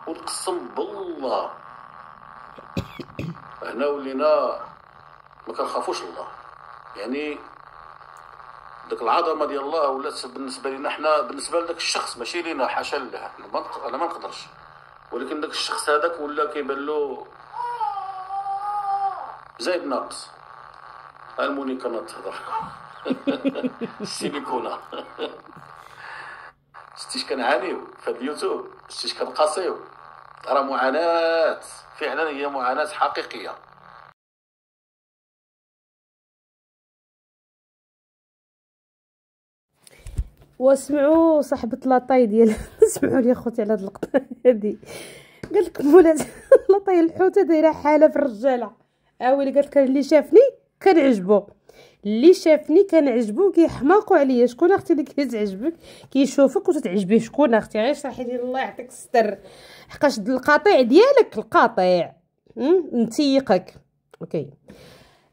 ونقسم بالله هنا ولينا ما كنخافوش الله. يعني داك العظمه ديال الله ولات بالنسبه لنا حنا، بالنسبه لذاك الشخص ماشي لينا، حاشا لله، انا ما نقدرش، ولكن داك الشخص هذاك ولا كيبان له زايد ناقص. المونيكا نتهضر السيليكونه شتيش كنعانيو في هاد اليوتيوب، شتيش كنقاسيو، راه معاناه فعلا، هي معاناه حقيقيه. واسمعوا صاحبة لاطاي ديال اسمعوا لي اخوتي على هاد اللقطه هادي. قال لك مولات لاطاي الحوته دايره حاله في الرجاله. ويلي قالت لك اللي شافني كنعجبو، اللي شافني كنعجبو كيحماقوا عليا. شكون اختي اللي كيتعجبك كيشوفك وتتعجبيه؟ شكون اختي؟ غير شرحي لي الله يعطيك الستر، حقاش القطيع ديالك القطيع نتيقك. اوكي،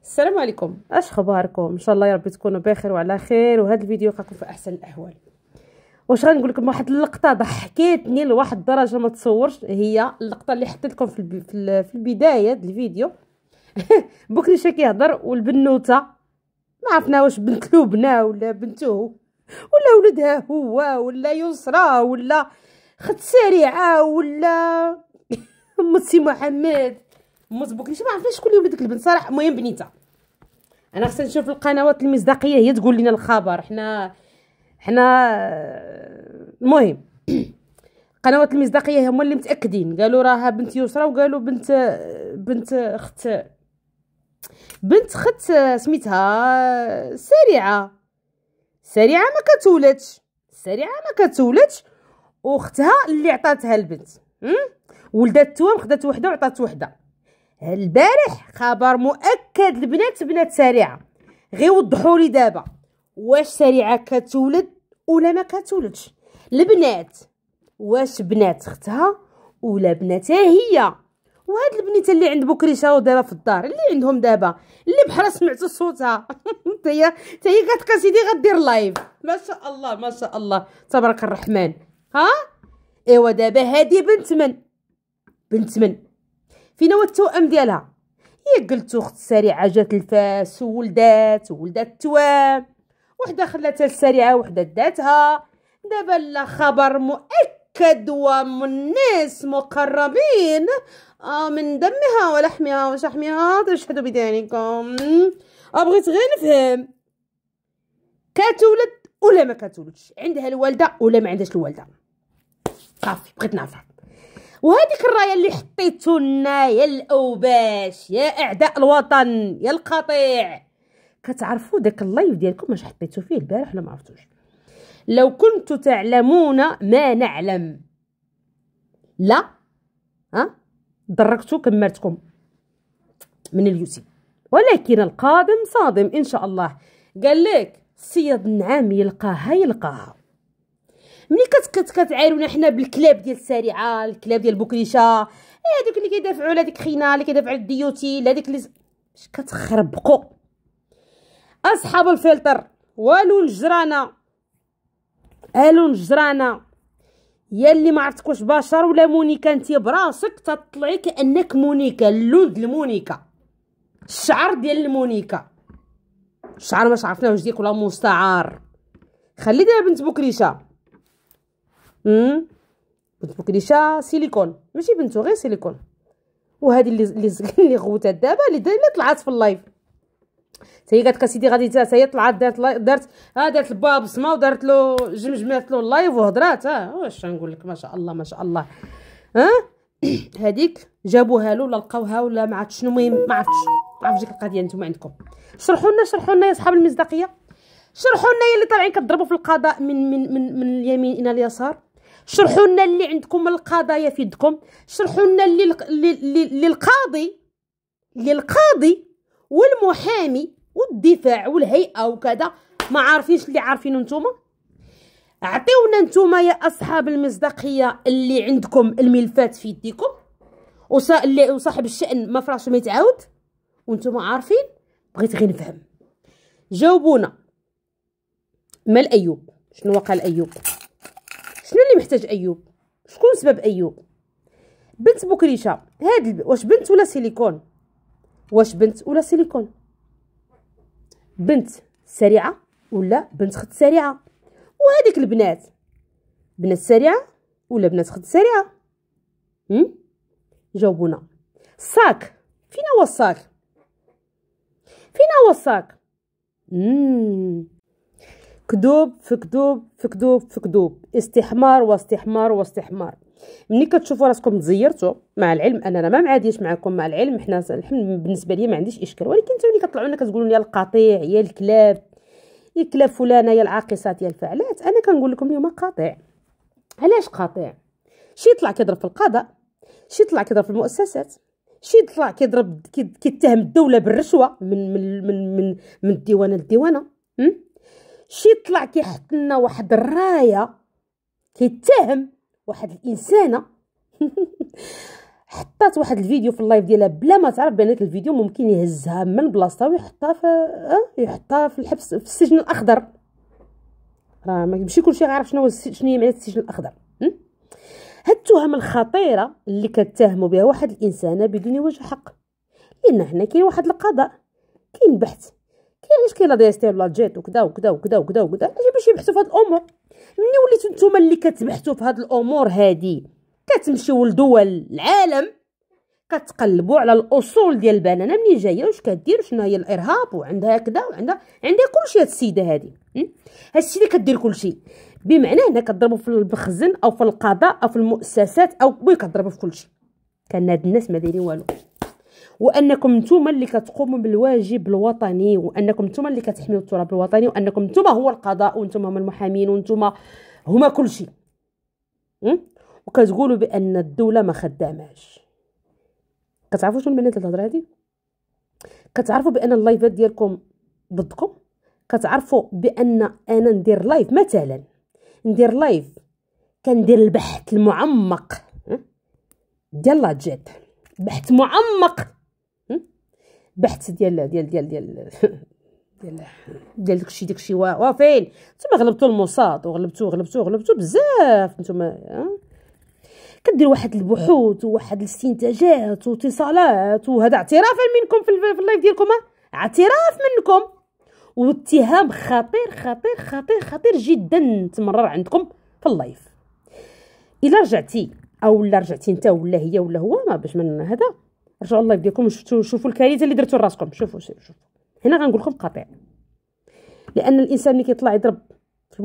السلام عليكم، اش خباركم؟ ان شاء الله يا ربي تكونوا بخير وعلى خير، وهذا الفيديو يلقاكم في احسن الاحوال. واش غادي نقول لكم؟ واحد اللقطه ضحكتني لواحد الدرجه ما تصورش، هي اللقطه اللي حطيت لكم في البدايه ديال الفيديو. بكري كيهضر والبنوته ما عرفنا واش بنت لبنى ولا بنته ولا ولدها هو ولا يسرى ولا خت سريعه ولا سي محمد بكري ما عرفناش شكون اللي ولد ديك البنت صراحه. المهم بنيتها، انا خصني نشوف القنوات المصداقيه هي تقول لنا الخبر. حنا المهم القنوات المصداقيه هما اللي متاكدين، قالوا راها بنت يسرى، وقالوا بنت خت سميتها سريعه ما كتولدش واختها اللي عطاتها البنت ولدت توام، خدات وحده وعطات وحده. البارح خبر مؤكد، البنات بنات سريعه. غير وضحوا لي دابا واش سريعه كتولد ولا ما كتولدش؟ البنات واش بنات اختها ولا بناتها هي؟ وهاد البنيته اللي عند بكري شاو دابا في الدار، اللي عندهم دابا، اللي بحال سمعتوا صوتها هي قالت لك سيدي غدير لايف. ما شاء الله ما شاء الله تبارك الرحمن. ايوا دابا هادي بنت من فينا هو التوأم ديالها؟ هي قلت اخت سريعه جات الفاس وولدات توام، وحده خلاتها السريعه وحده داتها. دابا لا خبر مؤكد ومن ناس مقربين من دمها ولحمها وشحمها تشهدوا بذلكم. بغيت غير نفهم، كتولد ولا ما كتولدش؟ عندها الوالده ولا ما عندهاش الوالده؟ صافي بغيت نعرفها. وهذيك الرايه اللي حطيتو لنا يا الاوباش، يا اعداء الوطن، يا القطيع، كتعرفوا داك اللايف ديالكم واش حطيتو فيه البارح ولا ما عرفتوش؟ لو كنتوا تعلمون ما نعلم لا دركتو كمرتكم من اليوتيوب، ولكن القادم صادم ان شاء الله. قال لك السيد النعام يلقاها. ملي كتعايرونا حنا بالكلاب ديال السريعه، الكلاب ديال بكريشه، هذوك اللي كيدافعوا على ديك خينا، اللي كيدافعوا على الديوتي، هذيك اللي كتخربقوا اصحاب الفلتر. والو الجرانه يا اللي ما عرفتك واش بشر ولا مونيكا. انت براسك تطلعي كانك مونيكا، اللون ديال المونيكا، الشعر ديال المونيكا، الشعر باش عرفنا واش ديك ولا مستعار. خلي دابا بنت بكريشه، بنت بكريشه سيليكون، ماشي بنتو غير سيليكون. وهذه اللي غوتات دابا اللي طلعت في اللايف، هي قالت لك سيدي غادي هي طلعت دارت الباب بصمه ودارت له جمجمات له اللايف وهضرات. واش نقول لك؟ ما شاء الله ما شاء الله. هذيك جابوها له ولا لقاوها ولا ما عرفتش شنو. المهم ما عرفتش ديك القضيه. نتوما عندكم شرحوا لنا يا اصحاب المصداقيه، شرحوا لنا اللي طالعين كتضربوا في القضاء من اليمين الى اليسار، شرحوا لنا اللي عندكم القضايا في يدكم، شرحوا لنا اللي القاضي والمحامي والدفاع والهيئه وكذا ما عارفينش اللي عارفينه نتوما. اعطيونا نتوما يا اصحاب المصداقيه اللي عندكم الملفات في يديكم، وصاحب الشأن ما فراش ما يتعاود وانتوما عارفين. بغيت غير نفهم، جاوبونا. مال ايوب؟ شنو وقع لايوب؟ شنو اللي محتاج ايوب؟ شكون سبب ايوب؟ بنت بكريشه واش بنت ولا سيليكون؟ واش بنت ولا سيليكون؟ بنت سريعه ولا بنت خد سريعه؟ وهذيك البنات بنات سريعه ولا بنات خد سريعه؟ جاوبونا. الصاك فين هو الصاك؟ فين هو الصاك؟ كذوب في كذوب في كذوب في كذوب، استحمار واستحمار واستحمار. ملي كتشوفوا راسكم تزيرتوا، مع العلم انا ما معاديش معكم، مع العلم حنا بالنسبه لي ما عنديش اشكال، ولكن انتم ملي كطلعوا لنا كتقولوا لي القطيع يا الكلاب يا الكلاب فلانه يا العاقصات يا الفعلات، انا كنقول لكم اليوم قاطع. علاش قاطع؟ شي يطلع كيضرب في القضاء، شي يطلع كيضرب في المؤسسات، شي يطلع كيضرب كيتهم الدوله بالرشوه من الديوانه للديوانه، شي يطلع كيحط لنا واحد الرايه كيتهم واحد الانسانه حطات واحد الفيديو في اللايف ديالها بلا ما تعرف بان داك الفيديو ممكن يهزها من بلاصتها ويحطها في الحبس في السجن الاخضر. راه ماشي كلشي عارف شنو هي معنى السجن الاخضر. هاد التهم الخطيره اللي كتهموا بها واحد الانسانه بدون وجه حق، لان حنا كاين واحد القضاء، كاين بحث، علاش كاين لا دي اس تي ولا جيت وكذا وكذا وكذا وكذا وكذا باش يبحثوا في هاد الامور. ملي وليتو نتوما اللي كتبحثوا في هاد الامور هادي، كتمشيو لدول العالم كتقلبوا على الاصول ديال البنانه منين جايه، واش كدير، شنو هي الارهاب، وعندها كذا وعندها كلشي. هاد السيده هادي هاد السيده كدير كلشي، بمعنى هنا كضربوا في المخزن او في القضاء او في المؤسسات او كضربوا في كلشي. كان هاد الناس ما دايرين والو، وانكم نتوما اللي كتقوموا بالواجب الوطني، وانكم نتوما اللي كتحميوا التراب الوطني، وانكم نتوما هو القضاء، وانتوما هما المحامين، وانتوما هما كلشي. وكتقولوا بان الدوله ما خداماش. كتعرفوا شنو معنى الهضره هذه؟ كتعرفوا بان اللايفات ديالكم ضدكم، كتعرفوا بان انا ندير لايف مثلا، ندير لايف كندير البحث المعمق ديال لاجيت، بحث معمق، بحث ديال داكشي وفين نتوما غلبتوا الموساد وغلبتوا بزاف نتوما. كدير واحد البحوث وواحد الاستنتاجات واتصالات، وهذا اعتراف منكم في اللايف ديالكم، اعتراف منكم، واتهام خطير خطير خطير خطير جدا تمرر عندكم في اللايف. الا رجعتي او لا رجعتي انت ولا هي ولا هو، ما باش من هذا، رجعوا اللايف ديالكم وشوفوا الكارثه اللي درتوا لراسكم. شوفوا هنا غنقول لكم قاطع، لان الانسان اللي كيطلع يضرب في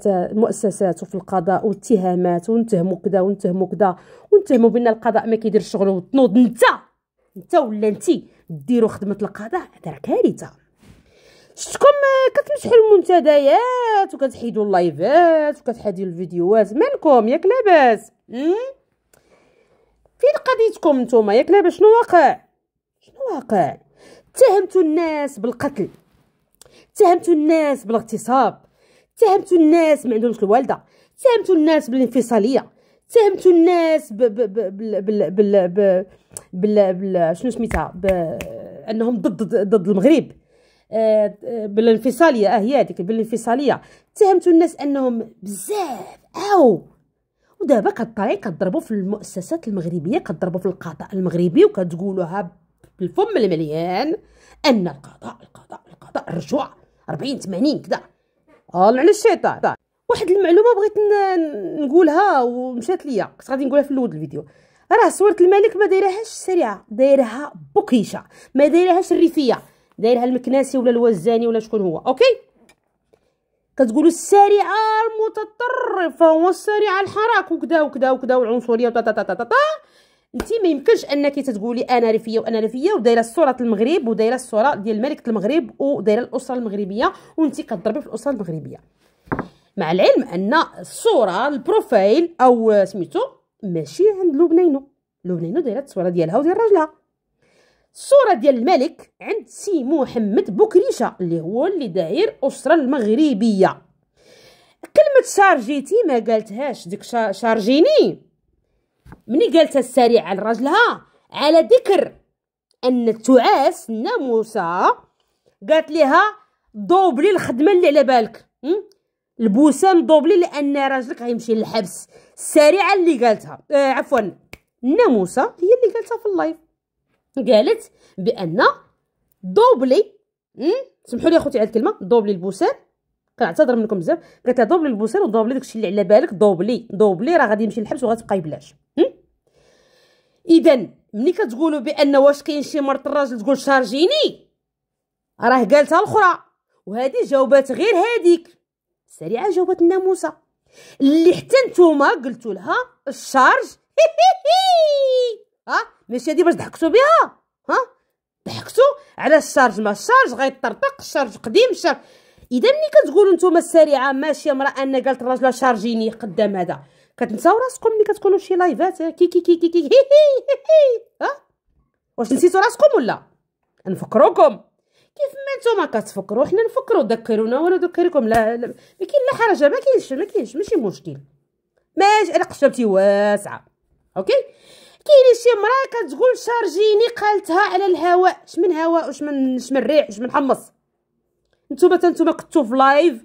المؤسسات وفي القضاء واتهامات ونتهموا كذا ونتهموا كذا ونتهموا بان القضاء ما كيدير شغله، وتنوض انت ولا انت ديروا خدمه القضاء، هذا كارثه. شفتكم كتمسحوا المنتديات وكتحيدوا اللايفات وكتحيدوا الفيديوهات، مالكم ياك لاباس؟ فين قضيتكم نتوما ياك لاباس؟ شنو واقع؟ اتهمتوا الناس بالقتل، اتهمتوا الناس بالاغتصاب، اتهمتوا الناس ما عندهمش الوالده، اتهمتوا الناس بالانفصاليه، اتهمتوا الناس بال شنو سميتها، انهم ضد المغرب، بالانفصاليه، هي هذيك بالانفصاليه. اتهمتوا الناس انهم بزاف ودابا كتضربوا في المؤسسات المغربيه، كتضربوا في القضاء المغربي، وكتقولوها بالفم المليان ان القضاء الرجوع 40 80 كذا. الله على الشيطان. واحد المعلومه بغيت نقولها ومشات ليا، كنت غادي نقولها في الاول الفيديو. راه صوره الملك ما دايرهاش سريعه، دايرها بكيشه، ما دايرهاش الريفيه، دايرها المكناسي ولا الوزاني ولا شكون هو. اوكي، كتقولوا السريعه المتطرفه والسريعه الحراك وكذا وكذا وكذا والعنصريه انت ما يمكنش انك تتقولي انا ريفيه وانا ريفيه ودايره صوره المغرب ودايره الصوره ديال ملكه المغرب ودايره الاسره المغربيه وانت كتضربي في الاسره المغربيه، مع العلم ان الصوره البروفايل او سميتو ماشي عند لبنينو دايره الصوره ديالها وديال راجلها. الصوره ديال الملك عند سي محمد بكريشه اللي هو اللي داير الاسره المغربيه. كلمه شارجيتي ما قالتهاش ديك شارجيني، مني قالتها السريعه لراجلها على ذكر ان تعاس الناموسه قالت لها دوبلي الخدمه اللي على بالك، البوسام دوبلي لان راجلك غيمشي للحبس. السريعه اللي قالتها عفوا الناموسه هي اللي قالتها في اللايف، قالت بان دوبلي سمحوا لي اخوتي على الكلمه، دوبلي البوسان، كنعتذر منكم بزاف، قالت لها دوبلي البوسان ودوبلي داكشي اللي على بالك، دوبلي راه غادي يمشي للحبس وغتبقاي بلاش. اذا ملي كتقولوا بان واش كاين شي مرت الراجل تقول شارجيني، راه قالتها الاخرى، وهذه جاوبات غير هذيك السريعه، جاوبات الناموسه اللي حتى نتوما قلتوا لها الشارج ماشي هادي باش ضحكتوا بها، ضحكتوا على الشارج، ما الشارج غيطرطق، الشارج قديم الشارج. اذا ملي كتقولوا نتوما السريعه ماشي امراه ان قالت الراجل شارجيني قدام هذا، كتنساو راسكم ملي كتكونوا شي لايفات كي كي كي كي كي واش نسيتوا راسكم ولا نفكروكم كيف ما نتوما كتفكروا حنا نفكروا، ذكرونا ونذكركم. لا ما كاين لا حرج، ما كاينش ماشي مشكل، ماشي انا قشرتي واسعه. اوكي كاين شي امراه كتقول شارجيني قالتها على الهواء، اش من هواء واش من ريح واش من حمص. نتوما كنتو في لايف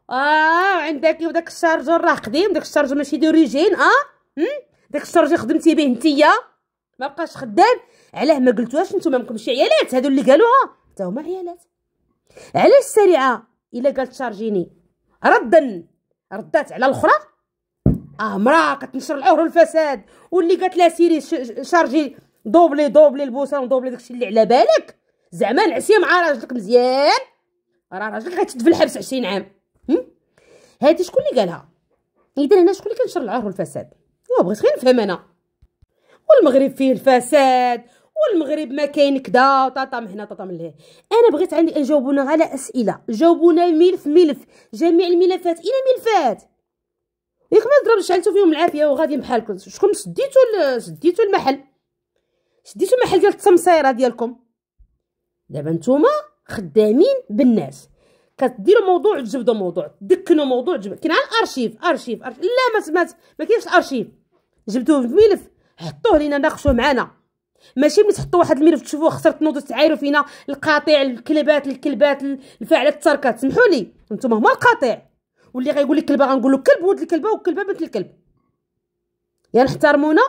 عندك وداك الشارجر راه قديم، داك الشارجر ماشي دوريجين، داك الشارجر خدمتي به نتيا ما بقاش خدام، علاه ما قلتوهاش نتوما؟ ماكمش عيالات هادو اللي قالوها، حتى هما عيالات. علاش السريعه الا قالت شارجيني ردات على الاخرى؟ مراه كتنشر العهر والفساد، واللي قالت لها سيري شارجي دوبلي البوسان ودوبلي داكشي اللي على بالك، زعما نعسي مع راجلك مزيان، راه راجلك غيتشد في الحبس 20 عام. هادي شكون اللي قالها؟ اذا هنا شكون اللي كينشر العهر والفساد؟ بغيت غير نفهم انا. والمغرب فيه الفساد، والمغرب ما كاين كدا طاطا من هنا طاطا من لهيه. انا بغيت عندي نجاوبونا على اسئله، جاوبونا ملف جميع الملفات الى ملفات، ياك ما تضرب شعلتو فيهم العافيه وغادي بحالكم. شكون سديتو المحل ديال التمصيره ديالكم. دابا نتوما خدامين بالناس، كديروا موضوع تجبدوا موضوع، تدكنوا موضوع تجبد. كاين ارشيف لا ما كاينش الارشيف، جبدوه في ملف حطوه لينا ناقشوه معنا، ماشي ملي تحطوا واحد الملف تشوفوه خسر تنوضوا تعايروا فينا القاطع الكلبات الفاعله التركات. سمحوا لي نتوما هما القاطع، واللي غايقول لك كلبه غنقول له كلب ولد الكلبه وكلبه بنت الكلب. يا نحترمونا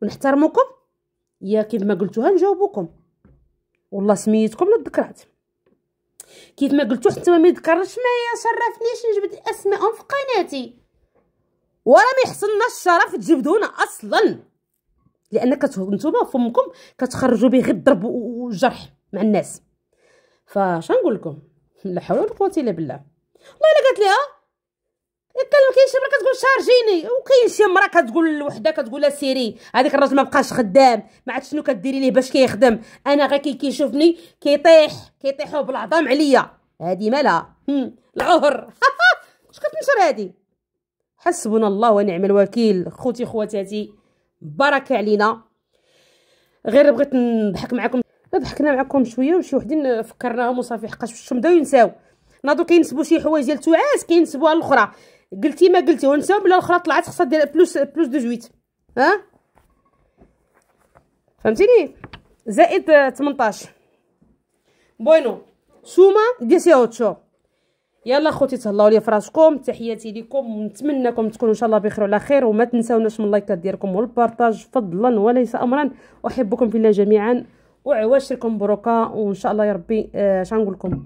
ونحترموكم، يا كيف ما قلتوها نجاوبوكم. والله سميتكم لا تذكرات كيف ما قلتو، حتى ما يذكرش ما يشرفنيش نجبد اسمائهم في قناتي، ولا ما يحصلناش الشرف تجبدونا اصلا، لان نتوما فمكم كتخرجوا به غير الضرب والجرح مع الناس. فاش نقول لكم لا حول ولا قوه الا بالله. والله الا قالت لها كاين شي مرا كتقول شارجيني، وكاين شي مرا كتقول لوحده كتقول لها سيري، هذاك الراجل ما بقاش خدام، ما عرفت شنو كديري ليه باش كيخدم، انا غير كيشوفني كيطيحوا بالعظام عليا. هادي مالها العهر اش كتنشر هادي؟ حسبنا الله ونعم الوكيل. خوتي خواتاتي بركه علينا، غير بغيت نضحك معكم، ضحكنا معكم شويه وشي وحدين فكرناهم وصافي، حقاش واش بداو ينساو ناضو كينسبوا شي حوايج ديال توعاس كينسبوها للاخرى، قلتي ما قلتي ونساو بلا الاخرى طلعت خصها دير بلوس 18 فهمتيني، زائد 18 بوينو سوما ديسي اوتشو. يلا خوتي تهلاو ليا فراسكم، تحياتي لكم ونتمنىكم تكونوا ان شاء الله بخير وعلى خير، وما تنساوناش من اللايكات ديالكم والبارطاج فضلا وليس امرا، احبكم في الله جميعا وعواشركم مبروكه، وان شاء الله يا ربي نقول لكم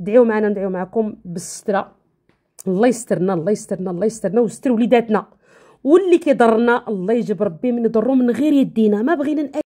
دعيو معنا ندعيو معكم بالستره، الله يسترنا ويستر وليداتنا، واللي كيضرنا الله يجيب ربي من يضرو من غير يدينا، ما بغينا